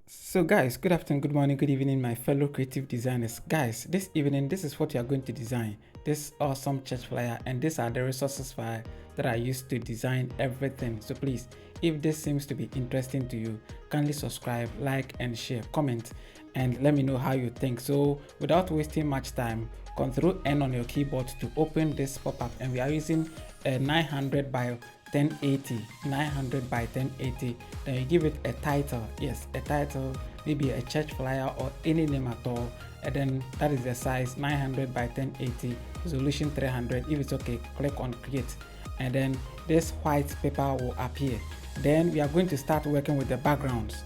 So guys, good afternoon, good morning, good evening, my fellow creative designers. Guys, this evening, this is what you are going to design. This awesome church flyer, and these are the resources file that I used to design everything. So please, if this seems to be interesting to you, kindly subscribe, like, and share, comment, and let me know how you think. So without wasting much time, Ctrl N on your keyboard to open this pop-up, and we are using a 900 by 1080, 900 by 1080. Then you give it a title, yes, a title, maybe a church flyer or any name at all, and then that is the size 900 by 1080, resolution 300. If it's okay, click on create, and then this white paper will appear. Then we are going to start working with the backgrounds.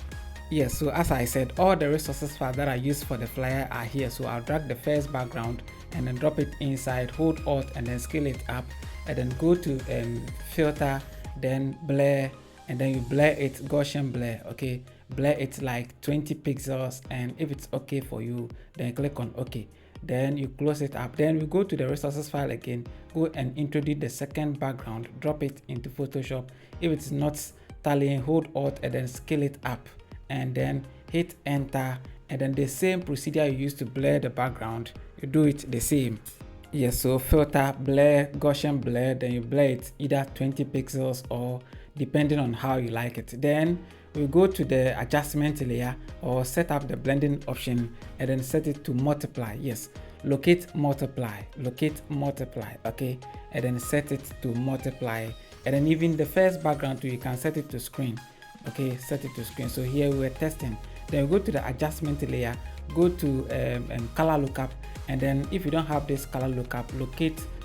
Yes, so as I said, all the resources files that I used for the flyer are here. So I'll drag the first background and then drop it inside, hold Alt and then scale it up, and then go to filter, then blur, and then you blur it, Gaussian blur, okay, blur it like 20 pixels, and if it's okay for you, then click on OK. Then you close it up. Then we go to the resources file again, go and introduce the second background, drop it into Photoshop. If it's not tallying, hold Alt and then scale it up, and then hit enter, and then the same procedure you use to blur the background, you do it the same. Yes, so filter, blur, Gaussian blur, then you blur it either 20 pixels or depending on how you like it. Then we go to the adjustment layer or set up the blending option and then set it to multiply. Yes, locate multiply, okay, and then set it to multiply. And then even the first background too, you can set it to screen, okay, set it to screen. So here we're testing. Then we go to the adjustment layer, go to color lookup, and then if you don't have this color lookup,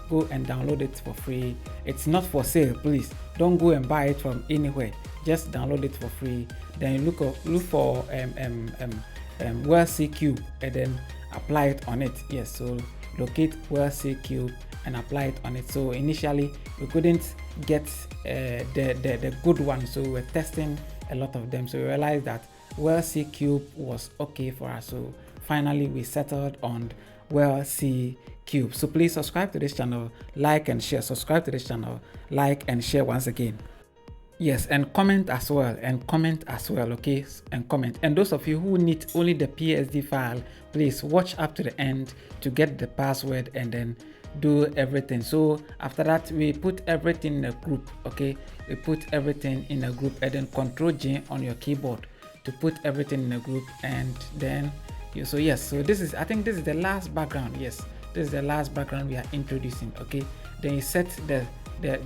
go and download it for free. It's not for sale, please don't go and buy it from anywhere, just download it for free. Then you look for WLC Cube and then apply it on it. Yes, so locate WLC Cube and apply it on it. So initially we couldn't get the good one, so we're testing a lot of them. So we realized that WLC Cube was okay for us, so finally we settled on WLC Cube. So please subscribe to this channel, like and share, subscribe to this channel, like and share once again. Yes, and comment as well, okay, and comment. And those of you who need only the PSD file, please watch up to the end to get the password and then do everything. So after that, we put everything in a group, okay, we put everything in a group, and then Ctrl J on your keyboard to put everything in a group. And then so yes, so this is, I think this is the last background. Yes, this is the last background we are introducing, okay. Then you set the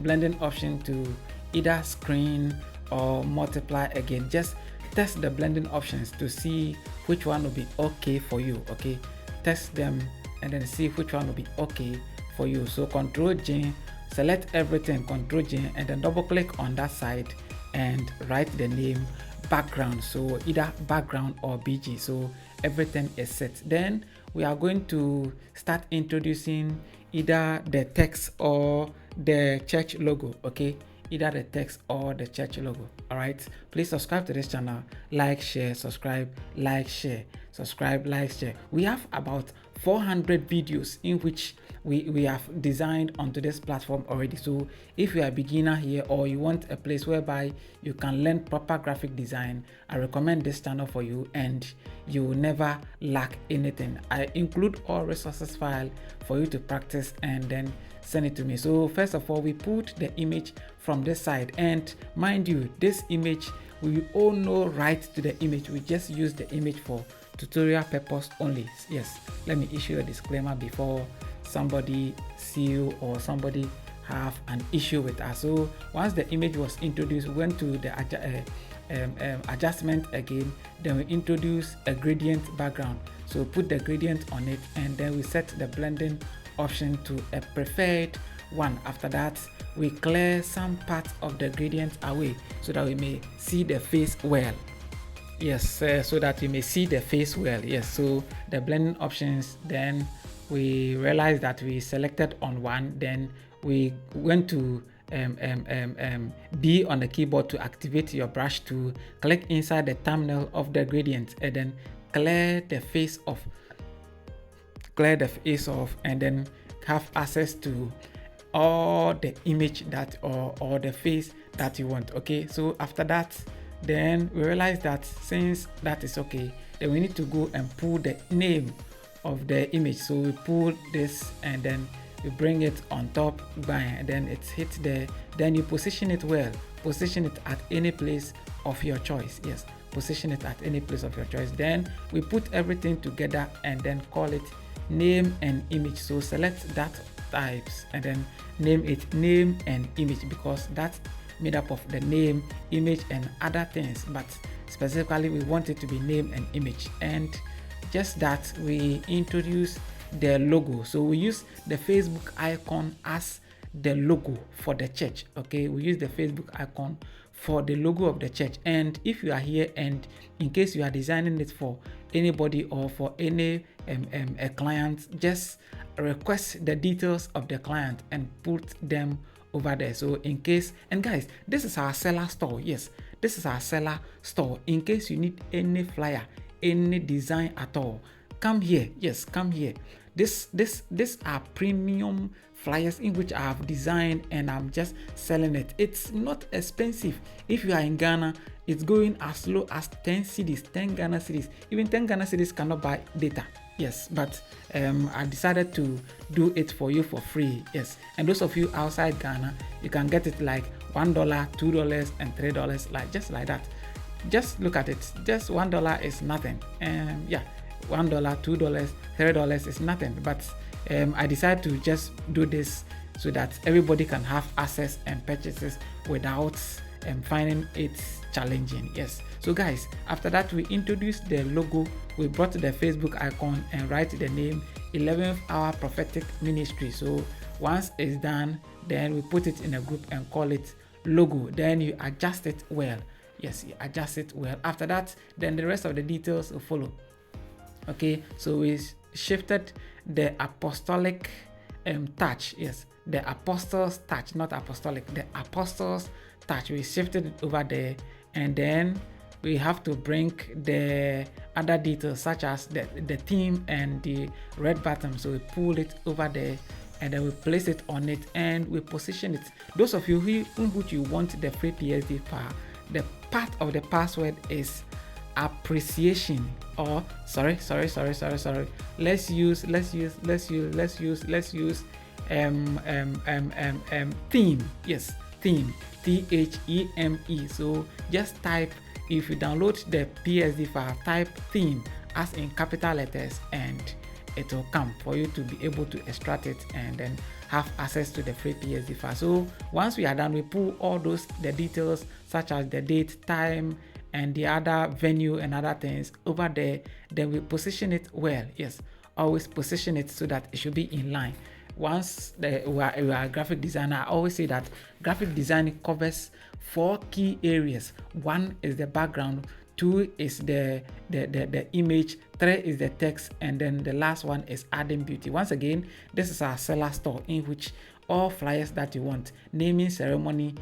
blending option to either screen or multiply. Again, just test the blending options to see which one will be okay for you, okay, test them and then see which one will be okay for you. So Ctrl J, select everything, Ctrl J, and then double click on that side and write the name background, so either background or BG. So everything is set. Then we are going to start introducing either the text or the church logo, okay, either the text or the church logo. All right, please subscribe to this channel, like, share, subscribe, like, share, subscribe, like, share. We have about 400 videos in which we have designed onto this platform already. So if you are a beginner here or you want a place whereby you can learn proper graphic design, I recommend this channel for you, and you will never lack anything. I include all resources file for you to practice and then send it to me. So first of all, we put the image from this side, and mind you, this image, we all know right to the image. We just use the image for tutorial purpose only. Yes, let me issue a disclaimer before somebody see you or somebody have an issue with us. So once the image was introduced, we went to the adjustment again, then we introduce a gradient background. So put the gradient on it, and then we set the blending option to a preferred one. After that, we clear some parts of the gradient away so that we may see the face well. Yes, so that you may see the face well. Yes, so the blending options, then we realized that we selected on one, then we went to B on the keyboard to activate your brush tool, click inside the thumbnail of the gradient, and then clear the face off, and then have access to or the image that or the face that you want. Okay, so after that, then we realize that since that is okay, then we need to go and pull the name of the image. So we pull this and then we bring it on top, bang, and then it's hit there. Then you position it well, position it at any place of your choice. Yes, position it at any place of your choice. Then we put everything together and then call it name and image. So select that types and then name it name and image, because that's made up of the name, image, and other things, but specifically we want it to be name and image. And just that, we introduce the logo. So we use the Facebook icon as the logo for the church. Okay, we use the Facebook icon for the logo of the church. And if you are here and in case you are designing it for anybody or for any a client, just request the details of the client and put them over there. So in case, and guys, this is our seller store. Yes, this is our seller store. In case you need any flyer, any design at all, come here. Yes, come here. This are premium flyers in which I have designed and I'm just selling it. It's not expensive. If you are in Ghana, it's going as low as 10 cedis, 10 Ghana cedis. Even 10 Ghana cedis cannot buy data. Yes, but I decided to do it for you for free. Yes, and those of you outside Ghana, you can get it like $1, $2, and $3, like just like that. Just look at it. Just $1 is nothing. Yeah, $1, $2, $3 is nothing. But I decided to just do this so that everybody can have access and purchases without finding it challenging. Yes, so guys, after that we introduced the logo, we brought the Facebook icon and write the name 11th Hour Prophetic Ministry. So once it's done, then we put it in a group and call it logo. Then you adjust it well. Yes, you adjust it well. After that, then the rest of the details will follow. Okay, so we shifted the apostolic touch. Yes, the apostles touch, not apostolic, the apostles touch. We shifted it over there, and then we have to bring the other details such as the theme and the red button. So we pull it over there and then we place it on it and we position it. Those of you who in which you want the free PSD power, the part of the password is appreciation, or let's use theme. Yes, theme, THEME. So just type, if you download the PSD file, type theme as in capital letters and it will come for you to be able to extract it and then have access to the free PSD file. So once we are done, we pull all those the details such as the date, time, and the other venue and other things over there. Then we position it well. Yes, always position it so that it should be in line. Once we are a graphic designer, I always say that graphic design covers 4 key areas. 1 is the background, 2 is the image, 3 is the text, and then the last one is adding beauty. Once again, this is our seller store in which all flyers that you want, naming ceremony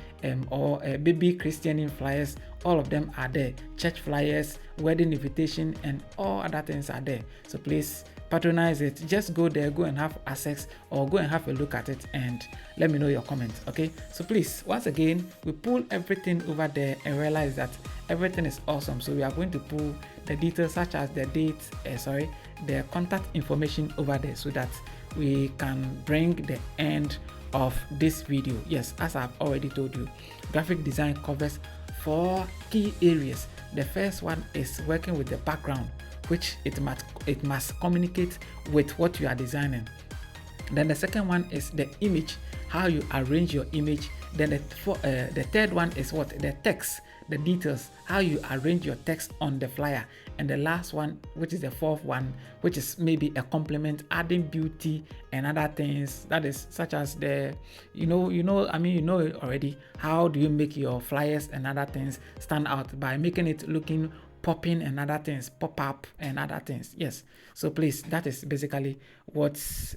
or baby christening flyers, all of them are there. Church flyers, wedding invitation, and all other things are there. So please patronize it. Just go there, go and have access, or go and have a look at it and let me know your comments. Okay, so please, once again, we pull everything over there and realize that everything is awesome. So we are going to pull the details such as the date, the contact information over there so that we can bring the end of this video. Yes, as I've already told you, graphic design covers 4 key areas. The first one is working with the background, which it must communicate with what you are designing. Then the second one is the image, how you arrange your image. Then the third one is what? The text, the details, how you arrange your text on the flyer. And the last one, which is the fourth one, which is maybe a complement, adding beauty and other things, that is such as the, you know it already. How do you make your flyers and other things stand out? By making it looking popping and other things, pop up and other things. Yes, so please, that is basically what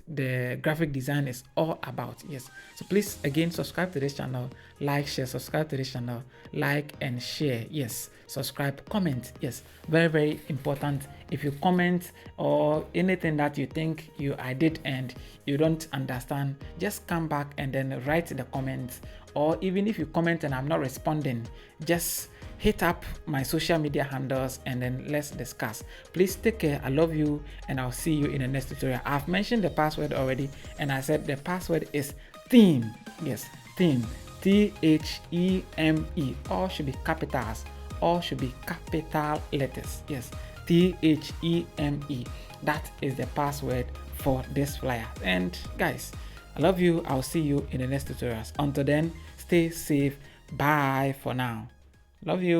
the graphic design is all about. Yes, so please again subscribe to this channel, like, share, subscribe to this channel, like and share. Yes, subscribe, comment. Yes, very, very important. If you comment or anything that you think I did and you don't understand, just come back and then write the comments. Or even if you comment and I'm not responding, just hit up my social media handles and then let's discuss. Please take care. I love you and I'll see you in the next tutorial. I've mentioned the password already and I said the password is theme. Yes, theme. THEME. All should be capitals. All should be capital letters. Yes, THEME. That is the password for this flyer. And guys, I love you. I'll see you in the next tutorials. Until then, stay safe. Bye for now. Love you.